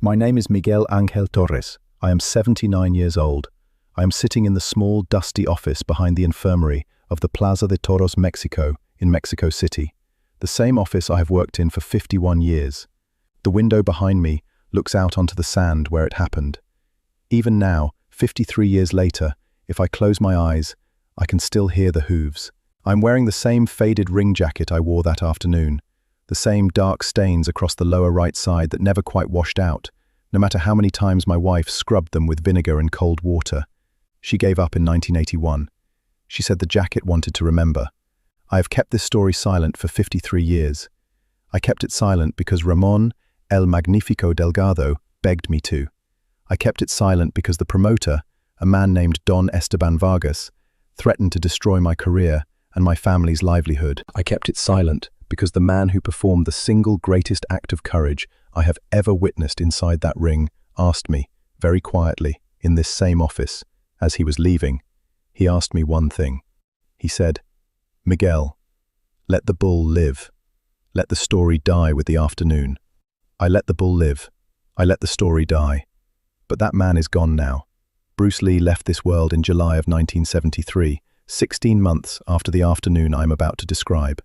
My name is Miguel Ángel Torres. I am 79 years old. I am sitting in the small, dusty office behind the infirmary of the Plaza de Toros, Mexico, in Mexico City. The same office I have worked in for 51 years. The window behind me looks out onto the sand where it happened. Even now, 53 years later, if I close my eyes, I can still hear the hooves. I'm wearing the same faded ring jacket I wore that afternoon, the same dark stains across the lower right side that never quite washed out, no matter how many times my wife scrubbed them with vinegar and cold water. She gave up in 1981. She said the jacket wanted to remember. I have kept this story silent for 53 years. I kept it silent because Ramón, el Magnífico Delgado, begged me to. I kept it silent because the promoter, a man named Don Esteban Vargas, threatened to destroy my career and my family's livelihood. I kept it silent because the man who performed the single greatest act of courage I have ever witnessed inside that ring asked me, very quietly, in this same office, as he was leaving, he asked me one thing. He said, "Miguel, let the bull live. Let the story die with the afternoon." I let the bull live. I let the story die. But that man is gone now. Bruce Lee left this world in July of 1973, 16 months after the afternoon I'm about to describe.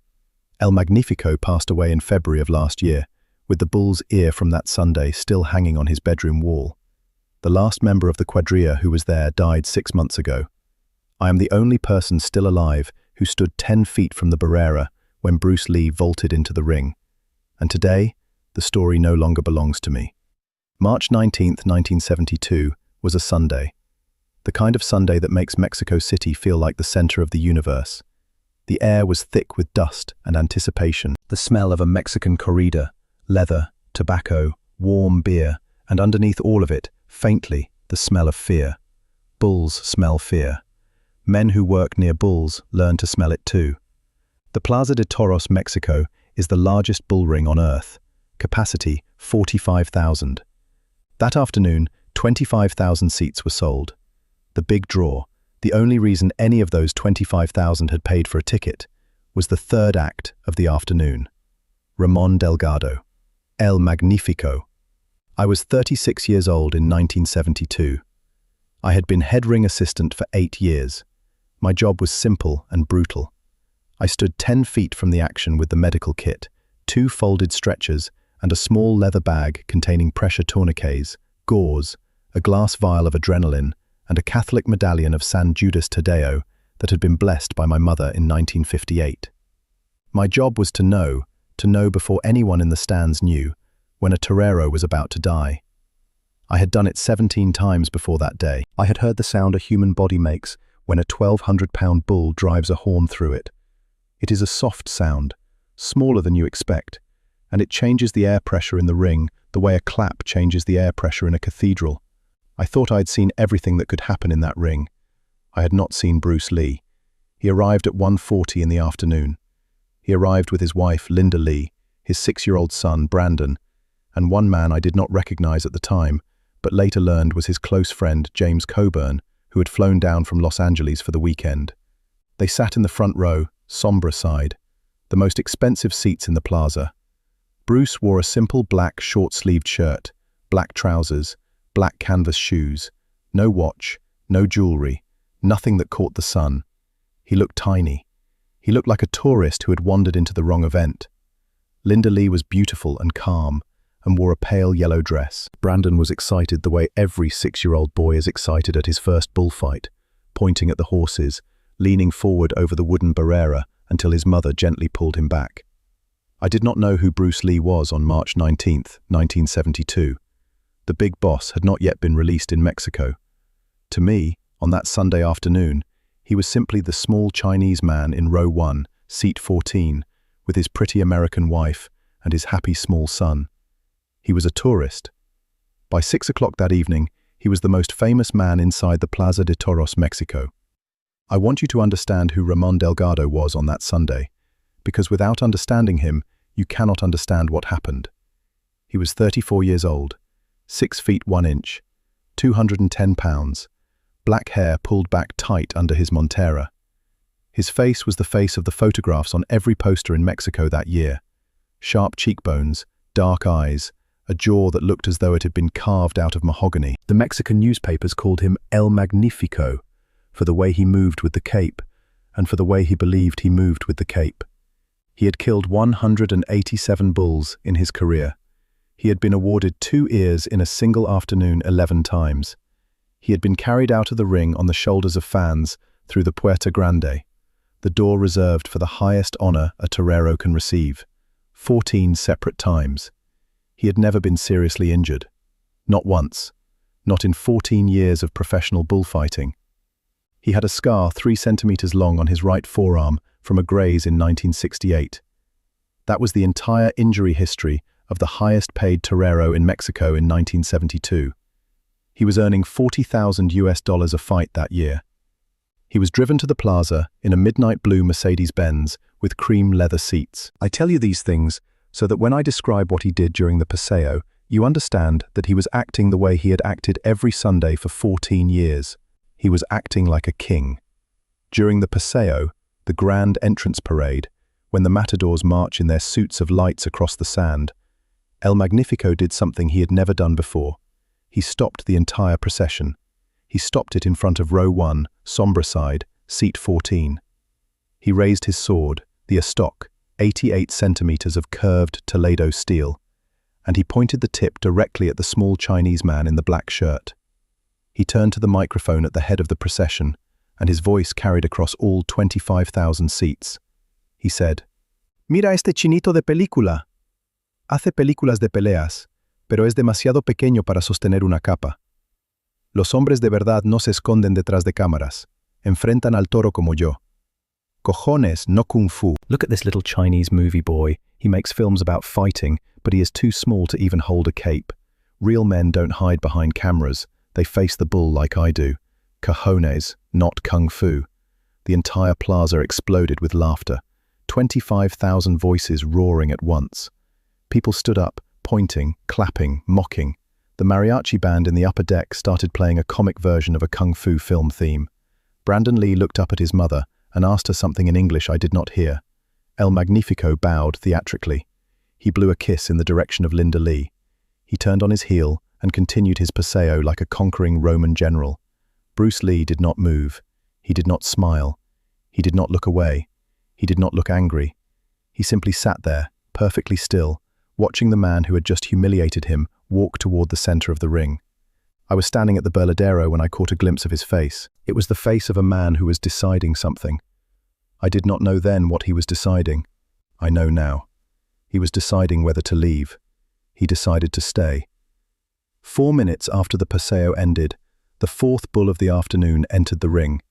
El Magnífico passed away in February of last year, with the bull's ear from that Sunday still hanging on his bedroom wall. The last member of the quadrilla who was there died 6 months ago. I am the only person still alive who stood 10 feet from the barrera when Bruce Lee vaulted into the ring. And today, the story no longer belongs to me. March 19th, 1972 was a Sunday. The kind of Sunday that makes Mexico City feel like the center of the universe. The air was thick with dust and anticipation, the smell of a Mexican corrida, leather, tobacco, warm beer, and underneath all of it, faintly, the smell of fear. Bulls smell fear. Men who work near bulls learn to smell it too. The Plaza de Toros, Mexico, is the largest bullring on earth. Capacity, 45,000. That afternoon, 25,000 seats were sold. The big draw, the only reason any of those 25,000 had paid for a ticket, was the third act of the afternoon. Ramón Delgado, El Magnífico. I was 36 years old in 1972. I had been head ring assistant for 8 years. My job was simple and brutal. I stood 10 feet from the action with the medical kit, 2 folded stretchers, and a small leather bag containing pressure tourniquets, gauze, a glass vial of adrenaline, and a Catholic medallion of San Judas Tadeo that had been blessed by my mother in 1958. My job was to know before anyone in the stands knew, when a torero was about to die. I had done it 17 times before that day. I had heard the sound a human body makes when a 1,200-pound bull drives a horn through it. It is a soft sound, smaller than you expect, and it changes the air pressure in the ring the way a clap changes the air pressure in a cathedral. I thought I had seen everything that could happen in that ring. I had not seen Bruce Lee. He arrived at 1:40 in the afternoon. He arrived with his wife, Linda Lee, his 6-year-old son, Brandon, and one man I did not recognize at the time, but later learned was his close friend, James Coburn, who had flown down from Los Angeles for the weekend. They sat in the front row, sombre side, the most expensive seats in the plaza. Bruce wore a simple black short-sleeved shirt, black trousers, black canvas shoes, no watch, no jewelry, nothing that caught the sun. He looked tiny. He looked like a tourist who had wandered into the wrong event. Linda Lee was beautiful and calm, and wore a pale yellow dress. Brandon was excited the way every 6-year-old boy is excited at his first bullfight, pointing at the horses, leaning forward over the wooden barrera until his mother gently pulled him back. I did not know who Bruce Lee was on March 19th, 1972. The big boss had not yet been released in Mexico. To me, on that Sunday afternoon, he was simply the small Chinese man in row 1, seat 14, with his pretty American wife and his happy small son. He was a tourist. By 6 o'clock that evening, he was the most famous man inside the Plaza de Toros, Mexico. I want you to understand who Ramón Delgado was on that Sunday, because without understanding him, you cannot understand what happened. He was 34 years old, 6 feet 1 inch, 210 pounds, black hair pulled back tight under his montera. His face was the face of the photographs on every poster in Mexico that year. Sharp cheekbones, dark eyes, a jaw that looked as though it had been carved out of mahogany. The Mexican newspapers called him El Magnífico for the way he moved with the cape, and for the way he believed he moved with the cape. He had killed 187 bulls in his career. He had been awarded 2 ears in a single afternoon 11 times. He had been carried out of the ring on the shoulders of fans through the Puerta Grande, the door reserved for the highest honor a torero can receive, 14 separate times. He had never been seriously injured. Not once. Not in 14 years of professional bullfighting. He had a scar 3 centimeters long on his right forearm from a graze in 1968. That was the entire injury history of the highest-paid torero in Mexico in 1972. He was earning $40,000 a fight that year. He was driven to the Plaza in a midnight blue Mercedes-Benz with cream leather seats. I tell you these things so that when I describe what he did during the paseo, you understand that he was acting the way he had acted every Sunday for 14 years. He was acting like a king. During the paseo, the grand entrance parade, when the matadors march in their suits of lights across the sand, El Magnífico did something he had never done before. He stopped the entire procession. He stopped it in front of row 1, Sombra side, seat 14. He raised his sword, the estoc, 88 centimeters of curved Toledo steel, and he pointed the tip directly at the small Chinese man in the black shirt. He turned to the microphone at the head of the procession, and his voice carried across all 25,000 seats. He said, "Mira este chinito de película. Hace películas de peleas, pero es demasiado pequeño para sostener una capa. Los hombres de verdad no se esconden detrás de cámaras. Enfrentan al toro como yo. Cojones, no kung fu." Look at this little Chinese movie boy. He makes films about fighting, but he is too small to even hold a cape. Real men don't hide behind cameras. They face the bull like I do. Cojones, not kung fu. The entire plaza exploded with laughter. 25,000 voices roaring at once. People stood up, pointing, clapping, mocking. The mariachi band in the upper deck started playing a comic version of a kung fu film theme. Brandon Lee looked up at his mother and asked her something in English I did not hear. El Magnífico bowed theatrically. He blew a kiss in the direction of Linda Lee. He turned on his heel and continued his paseo like a conquering Roman general. Bruce Lee did not move. He did not smile. He did not look away. He did not look angry. He simply sat there, perfectly still, watching the man who had just humiliated him walk toward the center of the ring. I was standing at the Berladero when I caught a glimpse of his face. It was the face of a man who was deciding something. I did not know then what he was deciding. I know now. He was deciding whether to leave. He decided to stay. 4 minutes after the paseo ended, the 4th bull of the afternoon entered the ring.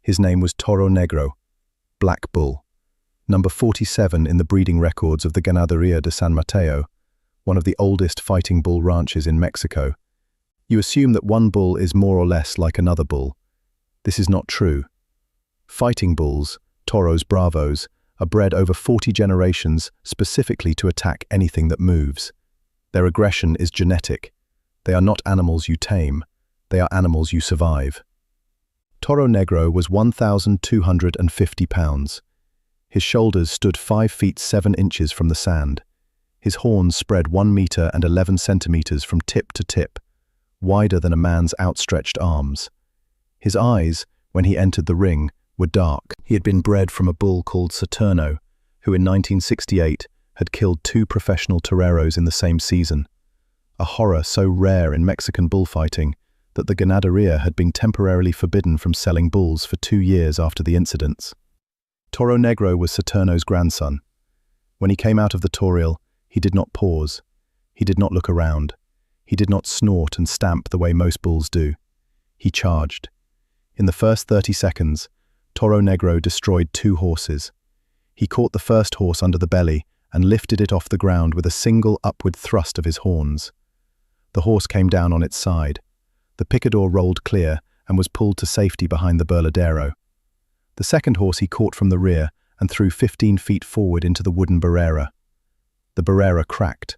His name was Toro Negro, Black Bull, number 47 in the breeding records of the Ganadería de San Mateo, one of the oldest fighting bull ranches in Mexico. You assume that one bull is more or less like another bull. This is not true. Fighting bulls, toros bravos, are bred over 40 generations specifically to attack anything that moves. Their aggression is genetic. They are not animals you tame. They are animals you survive. Toro Negro was 1,250 pounds. His shoulders stood 5 feet 7 inches from the sand. His horns spread 1 meter and 11 centimeters from tip to tip, wider than a man's outstretched arms. His eyes, when he entered the ring, were dark. He had been bred from a bull called Saturno, who in 1968 had killed 2 professional toreros in the same season, a horror so rare in Mexican bullfighting that the Ganadería had been temporarily forbidden from selling bulls for 2 years after the incidents. Toro Negro was Saturno's grandson. When he came out of the toril, he did not pause. He did not look around. He did not snort and stamp the way most bulls do. He charged. In the first 30 seconds, Toro Negro destroyed 2 horses. He caught the first horse under the belly and lifted it off the ground with a single upward thrust of his horns. The horse came down on its side. The picador rolled clear and was pulled to safety behind the Berladero. The second horse he caught from the rear and threw 15 feet forward into the wooden barrera. The barrera cracked.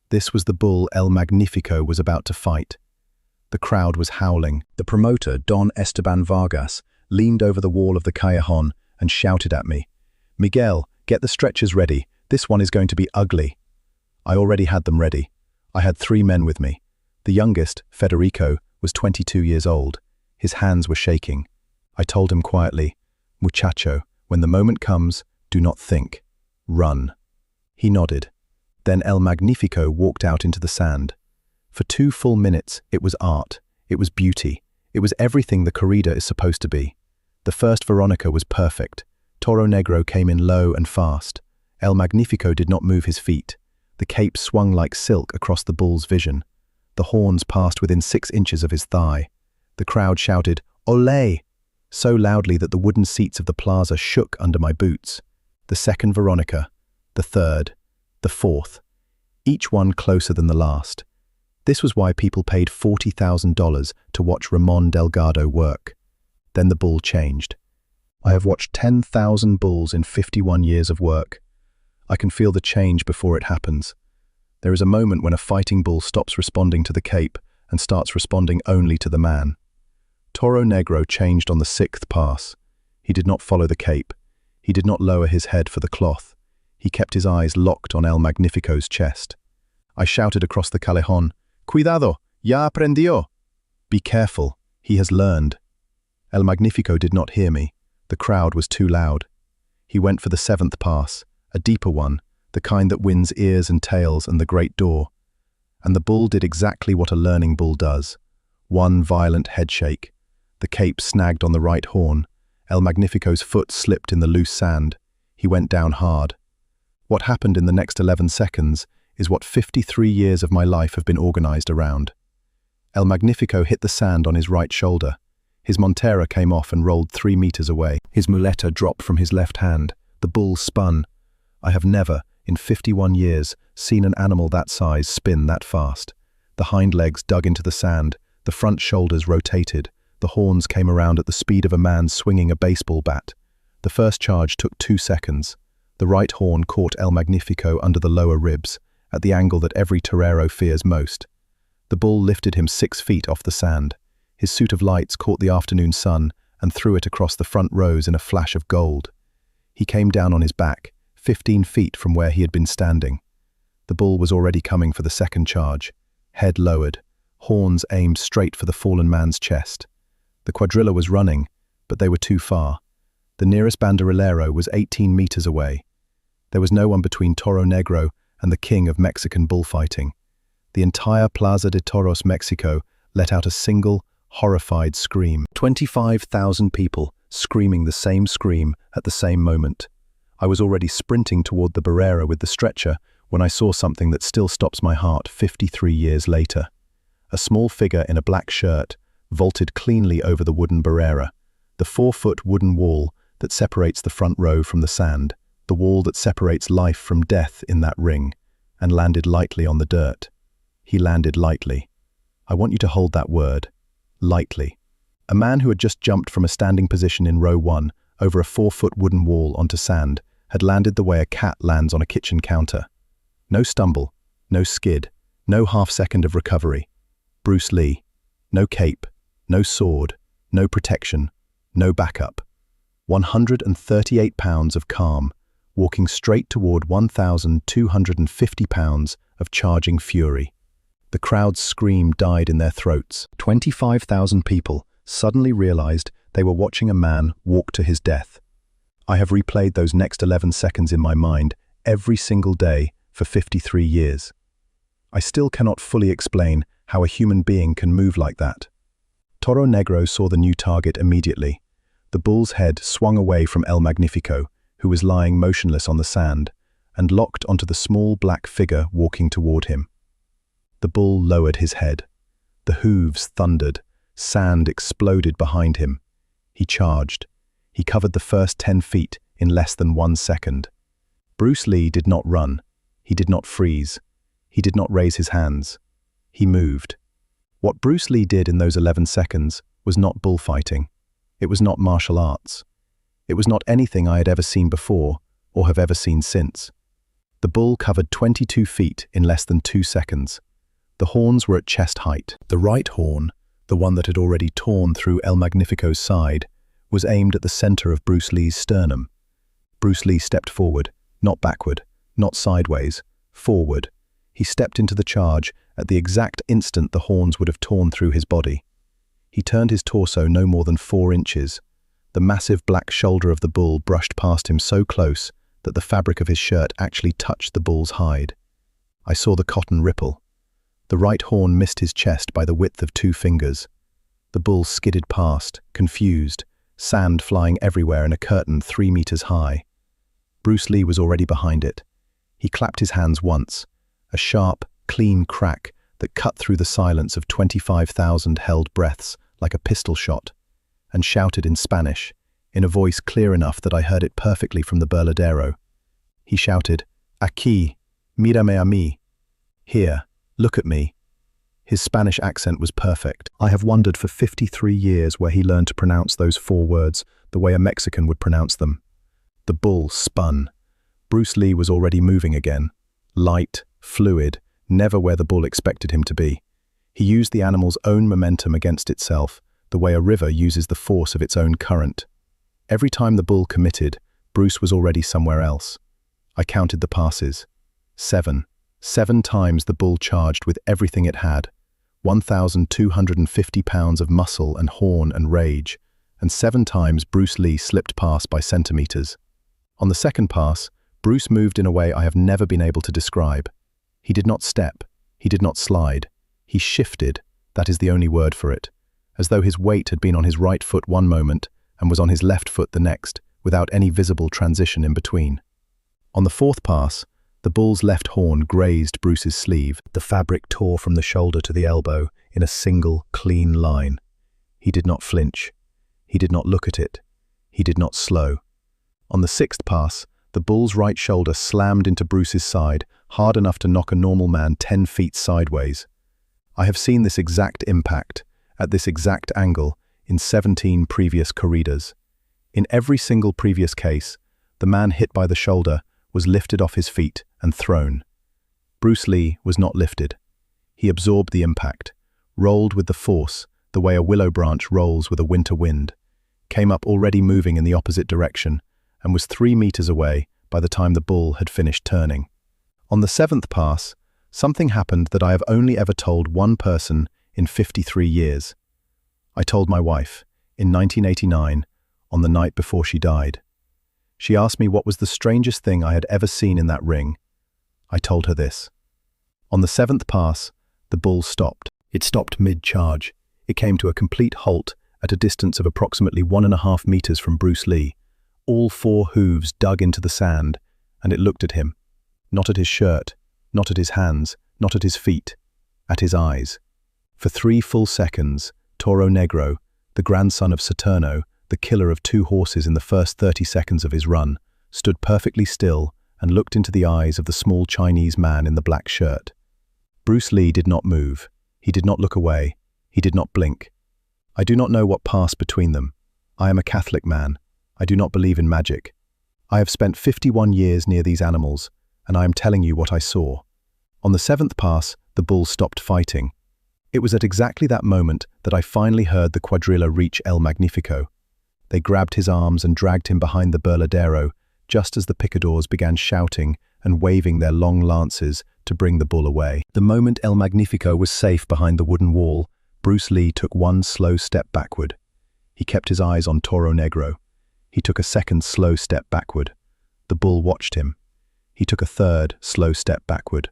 This was the bull El Magnífico was about to fight. The crowd was howling. The promoter, Don Esteban Vargas, leaned over the wall of the callejon and shouted at me, "Miguel, get the stretchers ready. This one is going to be ugly." I already had them ready. I had 3 men with me. The youngest, Federico, was 22 years old. His hands were shaking. I told him quietly, "Muchacho, when the moment comes, do not think. Run." He nodded. Then El Magnífico walked out into the sand. For 2 full minutes, it was art. It was beauty. It was everything the corrida is supposed to be. The first Veronica was perfect. Toro Negro came in low and fast. El Magnífico did not move his feet. The cape swung like silk across the bull's vision. The horns passed within 6 inches of his thigh. The crowd shouted, "Olé!" so loudly that the wooden seats of the plaza shook under my boots. The second Veronica, the third, the fourth, each one closer than the last. This was why people paid $40,000 to watch Ramón Delgado work. Then the bull changed. I have watched 10,000 bulls in 51 years of work. I can feel the change before it happens. There is a moment when a fighting bull stops responding to the cape and starts responding only to the man. Toro Negro changed on the 6th pass. He did not follow the cape. He did not lower his head for the cloth. He kept his eyes locked on El Magnífico's chest. I shouted across the callejón, "Cuidado, ya aprendió!" Be careful, he has learned. El Magnífico did not hear me. The crowd was too loud. He went for the 7th pass, a deeper one, the kind that wins ears and tails and the great door. And the bull did exactly what a learning bull does. One violent headshake. The cape snagged on the right horn. El Magnífico's foot slipped in the loose sand. He went down hard. What happened in the next 11 seconds is what 53 years of my life have been organized around. El Magnífico hit the sand on his right shoulder. His montera came off and rolled 3 meters away. His muleta dropped from his left hand. The bull spun. I have never, in 51 years, seen an animal that size spin that fast. The hind legs dug into the sand. The front shoulders rotated. The horns came around at the speed of a man swinging a baseball bat. The first charge took 2 seconds. The right horn caught El Magnífico under the lower ribs, at the angle that every torero fears most. The bull lifted him 6 feet off the sand. His suit of lights caught the afternoon sun and threw it across the front rows in a flash of gold. He came down on his back, 15 feet from where he had been standing. The bull was already coming for the second charge, head lowered, horns aimed straight for the fallen man's chest. The quadrilla was running, but they were too far. The nearest banderillero was 18 meters away. There was no one between Toro Negro and the king of Mexican bullfighting. The entire Plaza de Toros, Mexico, let out a single, horrified scream. 25,000 people screaming the same scream at the same moment. I was already sprinting toward the barrera with the stretcher when I saw something that still stops my heart 53 years later. A small figure in a black shirt vaulted cleanly over the wooden barrera, the 4-foot wooden wall that separates the front row from the sand, the wall that separates life from death in that ring, and landed lightly on the dirt. He landed lightly. I want you to hold that word. Lightly. A man who had just jumped from a standing position in row 1 over a 4-foot wooden wall onto sand had landed the way a cat lands on a kitchen counter. No stumble, no skid, no half-second of recovery. Bruce Lee. No cape, no sword, no protection, no backup. 138 pounds of calm, walking straight toward 1,250 pounds of charging fury. The crowd's scream died in their throats. 25,000 people suddenly realized they were watching a man walk to his death. I have replayed those next 11 seconds in my mind every single day for 53 years. I still cannot fully explain how a human being can move like that. Toro Negro saw the new target immediately. The bull's head swung away from El Magnífico, who was lying motionless on the sand, and locked onto the small black figure walking toward him. The bull lowered his head. The hooves thundered. Sand exploded behind him. He charged. He covered the first 10 feet in less than 1 second. Bruce Lee did not run. He did not freeze. He did not raise his hands. He moved. What Bruce Lee did in those 11 seconds was not bullfighting. It was not martial arts. It was not anything I had ever seen before or have ever seen since. The bull covered 22 feet in less than 2 seconds. The horns were at chest height. The right horn, the one that had already torn through El Magnífico's side, was aimed at the center of Bruce Lee's sternum. Bruce Lee stepped forward, not backward, not sideways, forward. He stepped into the charge At the exact instant the horns would have torn through his body. He turned his torso no more than 4 inches. The massive black shoulder of the bull brushed past him so close that the fabric of his shirt actually touched the bull's hide. I saw the cotton ripple. The right horn missed his chest by the width of 2 fingers. The bull skidded past, confused, sand flying everywhere in a curtain 3 meters high. Bruce Lee was already behind it. He clapped his hands once, a sharp, clean crack that cut through the silence of 25,000 held breaths like a pistol shot, and shouted in Spanish, in a voice clear enough that I heard it perfectly from the burladero. He shouted, "Aquí, mírame a mí." Here, look at me. His Spanish accent was perfect. I have wondered for 53 years where he learned to pronounce those 4 words the way a Mexican would pronounce them. The bull spun. Bruce Lee was already moving again. Light, fluid, never where the bull expected him to be. He used the animal's own momentum against itself, the way a river uses the force of its own current. Every time the bull committed, Bruce was already somewhere else. I counted the passes. 7. 7 times the bull charged with everything it had. 1,250 pounds of muscle and horn and rage, and 7 times Bruce Lee slipped past by centimeters. On the second pass, Bruce moved in a way I have never been able to describe. He did not step, he did not slide. He shifted, that is the only word for it, as though his weight had been on his right foot one moment and was on his left foot the next, without any visible transition in between. On the 4th pass, the bull's left horn grazed Bruce's sleeve. The fabric tore from the shoulder to the elbow in a single, clean line. He did not flinch. He did not look at it. He did not slow. On the 6th pass, the bull's right shoulder slammed into Bruce's side, hard enough to knock a normal man 10 feet sideways. I have seen this exact impact, at this exact angle, in 17 previous corridas. In every single previous case, the man hit by the shoulder was lifted off his feet and thrown. Bruce Lee was not lifted. He absorbed the impact, rolled with the force the way a willow branch rolls with a winter wind, came up already moving in the opposite direction, and was 3 meters away by the time the bull had finished turning. On the 7th pass, something happened that I have only ever told one person in 53 years. I told my wife, in 1989, on the night before she died. She asked me what was the strangest thing I had ever seen in that ring. I told her this. On the 7th pass, the bull stopped. It stopped mid-charge. It came to a complete halt at a distance of approximately 1.5 meters from Bruce Lee. All 4 hooves dug into the sand, and it looked at him. Not at his shirt, not at his hands, not at his feet, at his eyes. For 3 full seconds, Toro Negro, the grandson of Saturno, the killer of 2 horses in the first 30 seconds of his run, stood perfectly still and looked into the eyes of the small Chinese man in the black shirt. Bruce Lee did not move. He did not look away. He did not blink. I do not know what passed between them. I am a Catholic man. I do not believe in magic. I have spent 51 years near these animals, and I am telling you what I saw. On the 7th pass, the bull stopped fighting. It was at exactly that moment that I finally heard the cuadrilla reach El Magnífico. They grabbed his arms and dragged him behind the burladero, just as the picadors began shouting and waving their long lances to bring the bull away. The moment El Magnífico was safe behind the wooden wall, Bruce Lee took one slow step backward. He kept his eyes on Toro Negro. He took a second slow step backward. The bull watched him. He took a third slow step backward.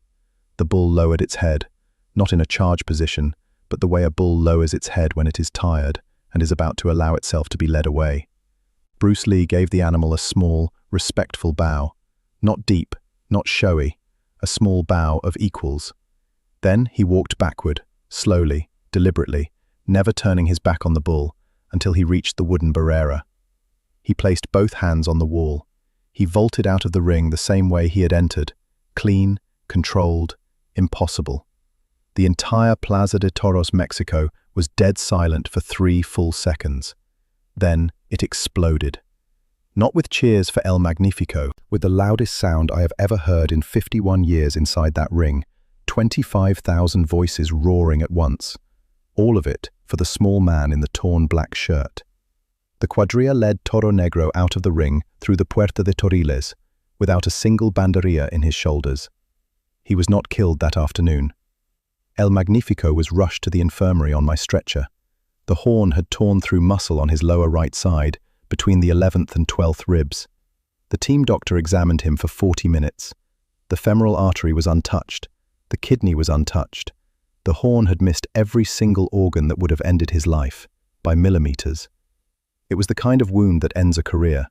The bull lowered its head, not in a charge position, but the way a bull lowers its head when it is tired and is about to allow itself to be led away. Bruce Lee gave the animal a small, respectful bow, not deep, not showy, a small bow of equals. Then he walked backward, slowly, deliberately, never turning his back on the bull, until he reached the wooden barrera. He placed both hands on the wall. He vaulted out of the ring the same way he had entered, clean, controlled, impossible. The entire Plaza de Toros, Mexico, was dead silent for 3 full seconds. Then it exploded. Not with cheers for El Magnífico, with the loudest sound I have ever heard in 51 years inside that ring, 25,000 voices roaring at once. All of it for the small man in the torn black shirt. The cuadrilla led Toro Negro out of the ring through the Puerta de Toriles, without a single banderilla in his shoulders. He was not killed that afternoon. El Magnífico was rushed to the infirmary on my stretcher. The horn had torn through muscle on his lower right side, between the 11th and 12th ribs. The team doctor examined him for 40 minutes. The femoral artery was untouched. The kidney was untouched. The horn had missed every single organ that would have ended his life, by millimeters. It was the kind of wound that ends a career.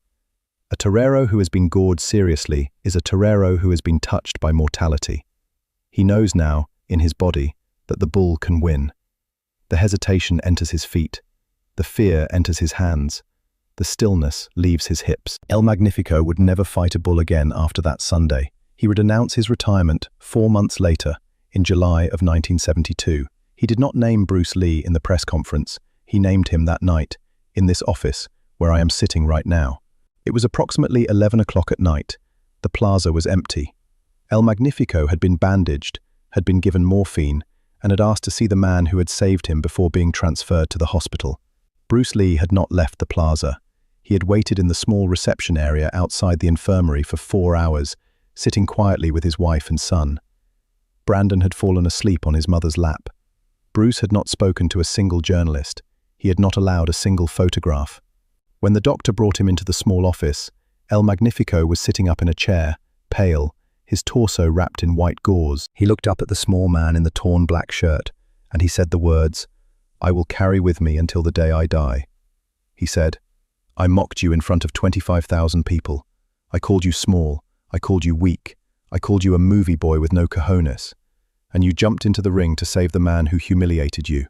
A torero who has been gored seriously is a torero who has been touched by mortality. He knows now, in his body, that the bull can win. The hesitation enters his feet. The fear enters his hands. The stillness leaves his hips. El Magnífico would never fight a bull again after that Sunday. He would announce his retirement 4 months later, in July of 1972. He did not name Bruce Lee in the press conference. He named him that night, in this office, where I am sitting right now. It was approximately 11 o'clock at night. The plaza was empty. El Magnífico had been bandaged, had been given morphine, and had asked to see the man who had saved him before being transferred to the hospital. Bruce Lee had not left the plaza. He had waited in the small reception area outside the infirmary for 4 hours, sitting quietly with his wife and son. Brandon had fallen asleep on his mother's lap. Bruce had not spoken to a single journalist. He had not allowed a single photograph. When the doctor brought him into the small office, El Magnífico was sitting up in a chair, pale, his torso wrapped in white gauze. He looked up at the small man in the torn black shirt, and he said the words, "I will carry with me until the day I die." He said, "I mocked you in front of 25,000 people. I called you small. I called you weak. I called you a movie boy with no cojones. And you jumped into the ring to save the man who humiliated you."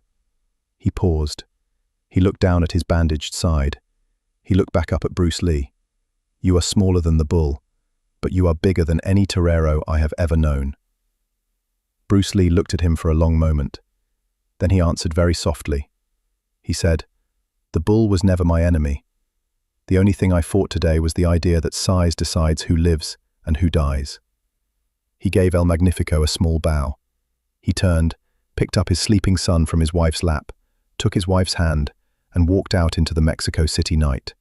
He paused. He looked down at his bandaged side. He looked back up at Bruce Lee. "You are smaller than the bull, but you are bigger than any torero I have ever known." Bruce Lee looked at him for a long moment. Then he answered very softly. He said, "The bull was never my enemy. The only thing I fought today was the idea that size decides who lives and who dies." He gave El Magnífico a small bow. He turned, picked up his sleeping son from his wife's lap, took his wife's hand, and walked out into the Mexico City night.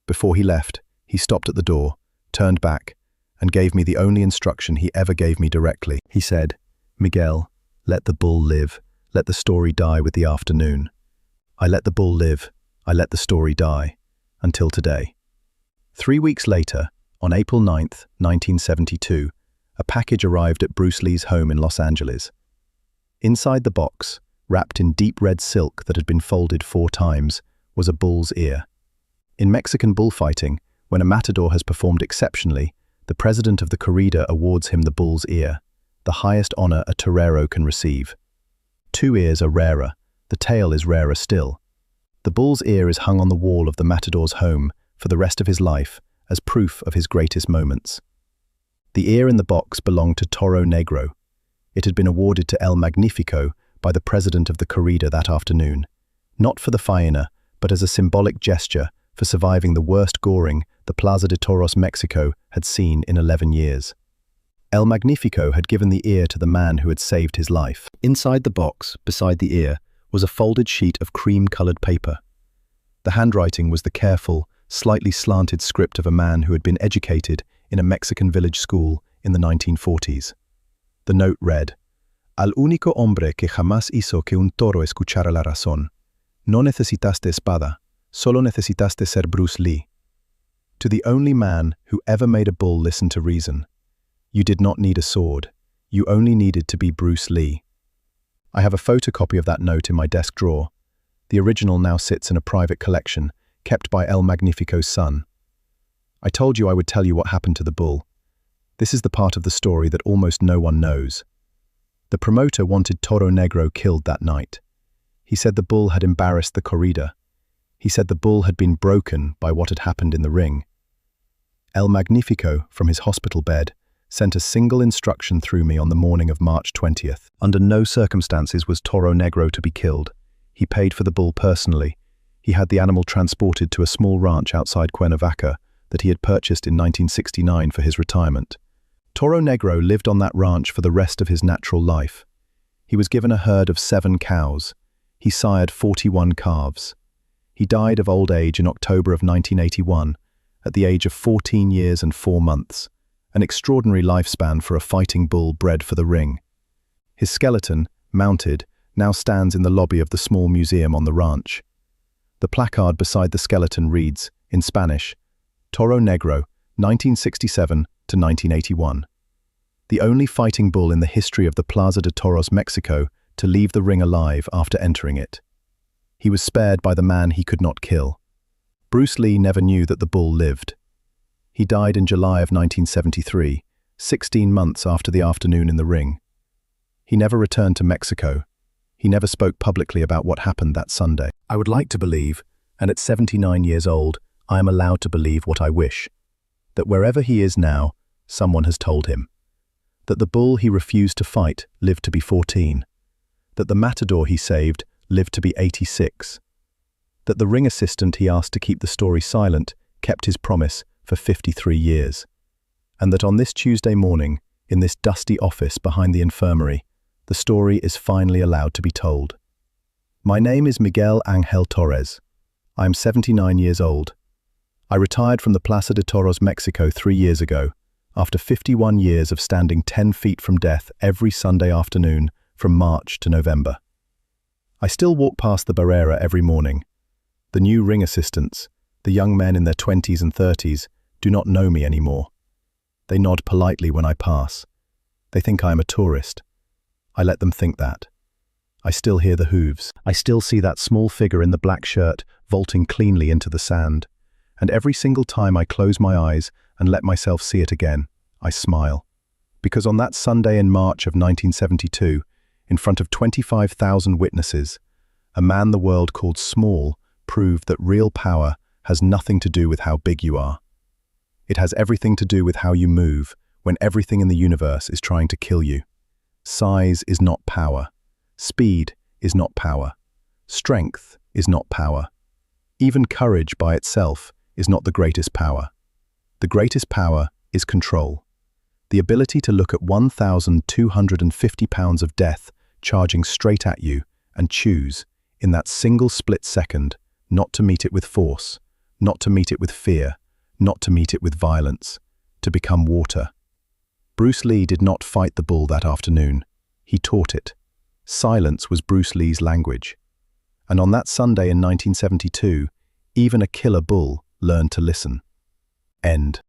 Before he left, he stopped at the door, turned back, and gave me the only instruction he ever gave me directly. He said, "Miguel, let the bull live. Let the story die with the afternoon." I let the bull live. I let the story die. Until today. 3 weeks later, on April 9th, 1972, a package arrived at Bruce Lee's home in Los Angeles. Inside the box, wrapped in deep red silk that had been folded 4 times, was a bull's ear. In Mexican bullfighting, when a matador has performed exceptionally, the president of the corrida awards him the bull's ear, the highest honor a torero can receive. 2 ears are rarer, the tail is rarer still. The bull's ear is hung on the wall of the matador's home for the rest of his life as proof of his greatest moments. The ear in the box belonged to Toro Negro. It had been awarded to El Magnífico by the president of the corrida that afternoon, not for the faena, but as a symbolic gesture for surviving the worst goring the Plaza de Toros, Mexico, had seen in 11 years. El Magnífico had given the ear to the man who had saved his life. Inside the box, beside the ear, was a folded sheet of cream-colored paper. The handwriting was the careful, slightly slanted script of a man who had been educated in a Mexican village school in the 1940s. The note read, "Al único hombre que jamás hizo que un toro escuchara la razón. No necesitaste espada, solo necesitaste ser Bruce Lee." To the only man who ever made a bull listen to reason. You did not need a sword. You only needed to be Bruce Lee. I have a photocopy of that note in my desk drawer. The original now sits in a private collection, kept by El Magnífico's son. I told you I would tell you what happened to the bull. This is the part of the story that almost no one knows. The promoter wanted Toro Negro killed that night. He said the bull had embarrassed the corrida. He said the bull had been broken by what had happened in the ring. El Magnífico, from his hospital bed, sent a single instruction through me on the morning of March 20th. Under no circumstances was Toro Negro to be killed. He paid for the bull personally. He had the animal transported to a small ranch outside Cuernavaca that he had purchased in 1969 for his retirement. Toro Negro lived on that ranch for the rest of his natural life. He was given a herd of 7 cows. He sired 41 calves. He died of old age in October of 1981, at the age of 14 years and 4 months. An extraordinary lifespan for a fighting bull bred for the ring. His skeleton, mounted, now stands in the lobby of the small museum on the ranch. The placard beside the skeleton reads, in Spanish, Toro Negro, 1967 to 1981. The only fighting bull in the history of the Plaza de Toros, Mexico, to leave the ring alive after entering it. He was spared by the man he could not kill. Bruce Lee never knew that the bull lived. He died in July of 1973, 16 months after the afternoon in the ring. He never returned to Mexico. He never spoke publicly about what happened that Sunday. I would like to believe, and at 79 years old, I am allowed to believe what I wish, that wherever he is now, someone has told him. That the bull he refused to fight lived to be 14. That the matador he saved lived to be 86. That the ring assistant he asked to keep the story silent kept his promise for 53 years. And that on this Tuesday morning, in this dusty office behind the infirmary, the story is finally allowed to be told. My name is Miguel Ángel Torres. I am 79 years old. I retired from the Plaza de Toros, Mexico 3 years ago, after 51 years of standing 10 feet from death every Sunday afternoon from March to November. I still walk past the barrera every morning. The new ring assistants, the young men in their 20s and 30s, do not know me anymore. They nod politely when I pass. They think I am a tourist. I let them think that. I still hear the hooves. I still see that small figure in the black shirt vaulting cleanly into the sand. And every single time I close my eyes and let myself see it again, I smile. Because on that Sunday in March of 1972, in front of 25,000 witnesses, a man the world called small proved that real power has nothing to do with how big you are. It has everything to do with how you move when everything in the universe is trying to kill you. Size is not power. Speed is not power. Strength is not power. Even courage by itself is not the greatest power. The greatest power is control. The ability to look at 1,250 pounds of death charging straight at you and choose, in that single split second, not to meet it with force, not to meet it with fear, not to meet it with violence, to become water. Bruce Lee did not fight the bull that afternoon. He taught it. Silence was Bruce Lee's language. And on that Sunday in 1972, even a killer bull learned to listen. End.